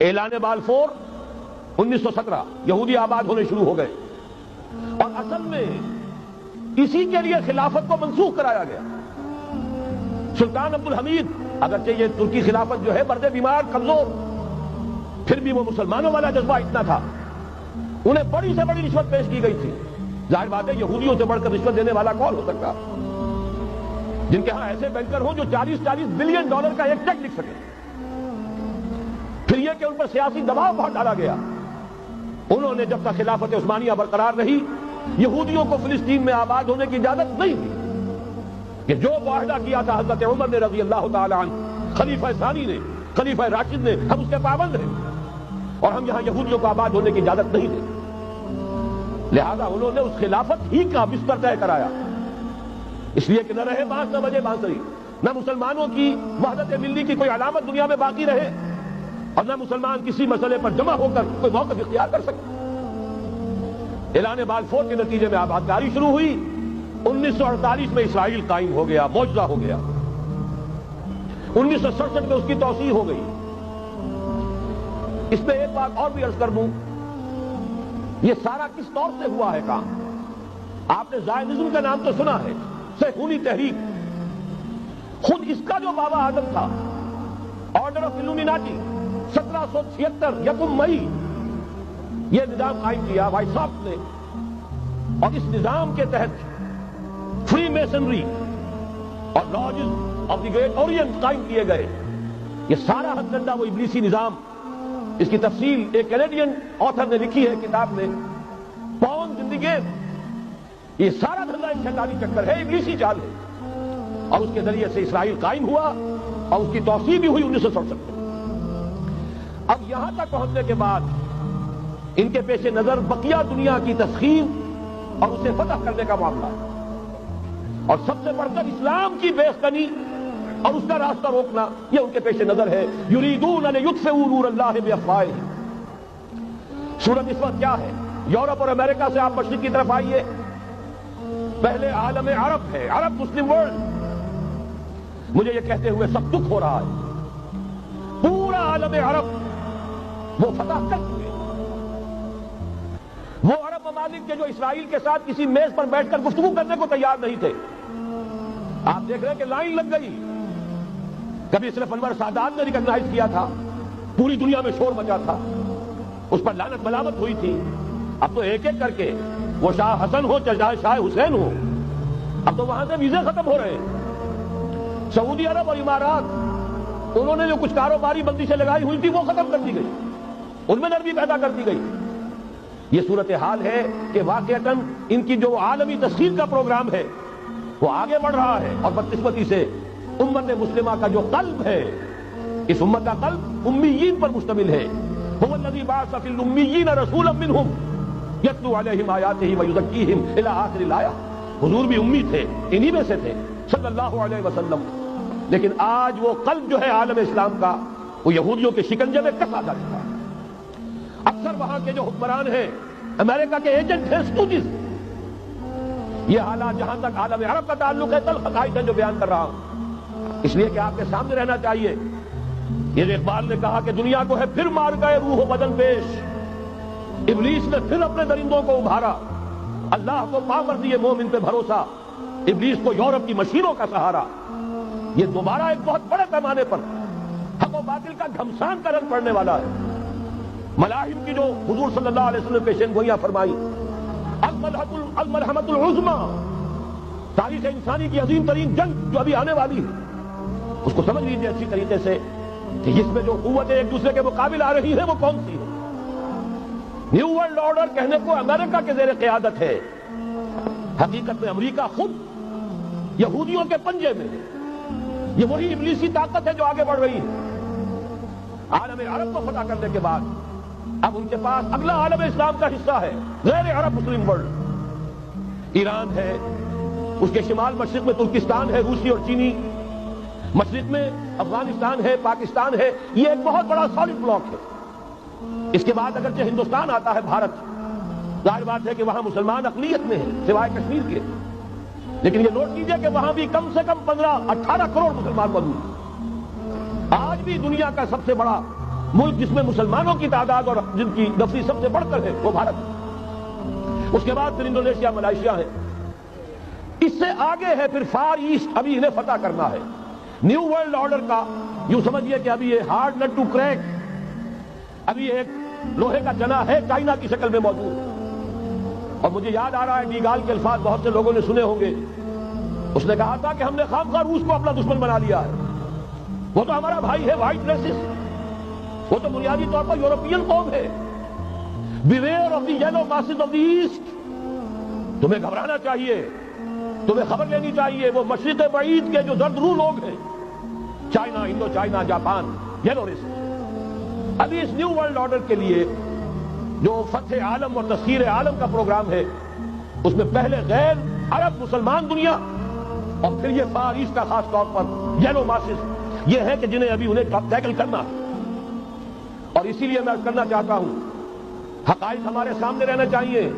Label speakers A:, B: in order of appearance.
A: اعلان بالفور 1917 یہودی آباد ہونے شروع ہو گئے، اور اصل میں اسی کے لیے خلافت کو منسوخ کرایا گیا۔ سلطان عبد الحمید، اگرچہ یہ ترکی خلافت جو ہے مرد بیمار کمزور، پھر بھی وہ مسلمانوں والا جذبہ اتنا تھا، انہیں بڑی سے بڑی رشوت پیش کی گئی تھی۔ ظاہر بات ہے یہودیوں سے بڑھ کر رشوت دینے والا کون ہو سکتا، جن کے ہاں ایسے بینکر ہوں جو 40 بلین ڈالر کا ایک چیک لکھ سکے۔ پھر یہ کہ ان پر سیاسی دباؤ بہت ڈالا گیا۔ انہوں نے جب تک خلافت عثمانیہ برقرار رہی، یہودیوں کو فلسطین میں آباد ہونے کی اجازت نہیں دی، کہ جو معاہدہ کیا تھا حضرت عمر نے رضی اللہ تعالی عنہ، خلیفہ ثانی نے، خلیفہ راشد نے، ہم اس کے پابند ہیں، اور ہم یہاں یہودیوں کو آباد ہونے کی اجازت نہیں دیں۔ لہذا انہوں نے اس خلافت ہی کا بستر طے کرایا، اس لیے کہ نہ رہے بانس نہ بجے بانسری، نہ مسلمانوں کی وحدت ملی کی کوئی علامت دنیا میں باقی رہے، اور نہ مسلمان کسی مسئلے پر جمع ہو کر کوئی موقف اختیار کر سکے۔ اعلان بالفور کے نتیجے میں آبادکاری شروع ہوئی۔ 1948 میں اسرائیل قائم ہو گیا، معجزہ ہو گیا۔ 1967 میں اس کی توسیع ہو گئی۔ اس میں ایک بات اور بھی عرض کر دوں، یہ سارا کس طور سے ہوا ہے کام؟ آپ نے زائنزم کا نام تو سنا ہے، صہیونی تحریک، خود اس کا جو بابا آدم تھا، آرڈر آف الومیناٹی، 1776 یکم مئی، یہ نظام قائم کیا وائساکھ نے، اور اس نظام کے تحت فری میسنری اور lodges of the great Orient قائم کیے گئے۔ یہ سارا ہتھ کنڈا وہ ابلیسی نظام، اس کی تفصیل ایک کینیڈین آتھر نے لکھی ہے کتاب میں، پاؤنڈ ان دی گیم۔ یہ سارا دھندا ایک شیطانی چکر ہے، ابلیسی چال ہے، اور اس کے ذریعے سے اسرائیل قائم ہوا، اور اس کی توسیع بھی ہوئی 1967 میں۔ اب یہاں تک پہنچنے کے بعد ان کے پیش نظر بقیہ دنیا کی تسخیر اور اسے فتح کرنے کا معاملہ، اور سب سے بڑھ کر اسلام کی بیخبنی اور اس کا راستہ روکنا، یہ ان کے پیش نظر ہے۔ یریدون ان یطفئوا نور اللہ بافواہہم۔ صورت اس وقت کیا ہے؟ یورپ اور امریکہ سے آپ مشرق کی طرف آئیے، پہلے عالم عرب ہے، عرب مسلم ورلڈ۔ مجھے یہ کہتے ہوئے سب دکھ ہو رہا ہے، پورا عالم عرب وہ فتح کر چکے، وہ عرب ممالک کے جو اسرائیل کے ساتھ کسی میز پر بیٹھ کر گفتگو کرنے کو تیار نہیں تھے۔ آپ دیکھ رہے ہیں کہ لائن لگ گئی۔ کبھی صرف انور سادات نے ریکگنائز کیا تھا، پوری دنیا میں شور مچا تھا، اس پر لعنت ملامت ہوئی تھی۔ اب تو ایک ایک کر کے، وہ شاہ حسن ہو چاہے شاہ حسین ہو، اب تو وہاں سے ویزے ختم ہو رہے ہیں۔ سعودی عرب اور امارات، انہوں نے جو کچھ کاروباری بندشیں لگائی ہوئی تھی وہ ختم کر دی گئی، ان میں نرمی پیدا کر دی گئی۔ یہ صورتحال ہے کہ واقعتاً ان کی جو عالمی تسخیر کا پروگرام ہے وہ آگے بڑھ رہا ہے، اور بدقسمتی سے امت مسلمہ کا جو قلب ہے، اس امت کا قلب امیین پر مشتمل ہے۔ هو الذی بعث فی الامیین رسولا منہم یتلو علیہم آیاتہ ویزکیہم الی آخر الآیہ۔ حضور بھی امی تھے، انہی میں سے تھے صلی اللہ علیہ وسلم، لیکن آج وہ قلب جو ہے عالم اسلام کا، وہ یہودیوں کے شکنجے میں کسا جا چکا ہے۔ اکثر وہاں کے جو حکمران ہیں امریکہ کے ایجنٹ ہیں، سٹوجز۔ یہ حالات جہاں تک عالم عرب کا تعلق ہے، تلخ حقائق ہے جو بیان کر رہا ہوں، اس لیے کہ آپ کے سامنے رہنا چاہیے۔ یہ جو اقبال نے کہا کہ دنیا کو ہے پھر مار گئے روح و بدن پیش، ابلیس نے پھر اپنے درندوں کو ابھارا، اللہ کو پا کر دیے مومن پہ بھروسہ، ابلیس کو یورپ کی مشینوں کا سہارا۔ یہ دوبارہ ایک بہت بڑے پیمانے پر حق و باطل کا گھمسان کا رنگ پڑنے والا ہے۔ ملاحم کی جو حضور صلی اللہ علیہ وسلم پیشین گوئیاں فرمائی، الملحمۃ العظمیٰ، تاریخ انسانی کی عظیم ترین جنگ جو ابھی آنے والی ہے، اس کو سمجھ لیجیے اچھی طریقے سے کہ اس میں جو قوتیں ایک دوسرے کے مقابل آ رہی ہیں وہ کون سی ہے۔ نیو ورلڈ آرڈر کہنے کو امریکہ کے زیر قیادت ہے، حقیقت میں امریکہ خود یہودیوں کے پنجے میں ہے۔ یہ وہی ابلیسی طاقت ہے جو آگے بڑھ رہی ہے۔ عالم عرب کو فتح کرنے کے بعد اب ان کے پاس اگلا عالم اسلام کا حصہ ہے، غیر عرب مسلم ورلڈ۔ ایران ہے، اس کے شمال مشرق میں ترکستان ہے، روسی اور چینی، مشرق میں افغانستان ہے، پاکستان ہے۔ یہ ایک بہت بڑا سالڈ بلاک ہے۔ اس کے بعد اگرچہ ہندوستان آتا ہے، بھارت، ظاہر بات ہے کہ وہاں مسلمان اقلیت میں ہیں سوائے کشمیر کے، لیکن یہ نوٹ کیجئے کہ وہاں بھی کم سے کم 15-18 کروڑ مسلمان موجود ہیں۔ آج بھی دنیا کا سب سے بڑا ملک جس میں مسلمانوں کی تعداد اور جن کی نفری سب سے بڑھ کر ہے وہ بھارت. اس کے بعد پھر انڈونیشیا ملائیشیا ہے. اس سے آگے ہے پھر فار ایسٹ, ابھی انہیں فتح کرنا ہے. نیو ورلڈ آرڈر کا یوں سمجھیے کہ ابھی یہ ہارڈ نٹ ٹو کریک, ابھی ایک لوہے کا چنا ہے چائنا کی شکل میں موجود. اور مجھے یاد آ رہا ہے ڈی گال کے الفاظ بہت سے لوگوں نے سنے ہوں گے. اس نے کہا تھا کہ ہم نے خامخواہ روس کو اپنا دشمن بنا لیا ہے. وہ تو ہمارا بھائی ہے وائٹ ریسس, وہ تو بنیادی طور پر یورپین قوم ہے. Beware of the yellow masses of the east, تمہیں گھبرانا چاہیے, تمہیں خبر لینی چاہیے. وہ مشرق بعید کے جو زرد رو لوگ ہیں, China, Indo China, Japan, yellow race. ابھی اس نیو ورلڈ آرڈر کے لیے جو فتح عالم اور تسخیر عالم کا پروگرام ہے, اس میں پہلے غیر عرب مسلمان دنیا اور پھر یہ فار ایسٹ کا خاص طور پر یلو ماسز, یہ ہے کہ جنہیں ابھی انہیں ٹیکل کرنا. اور اسی لیے میں کرنا چاہتا ہوں, حقائق ہمارے سامنے رہنا چاہیے.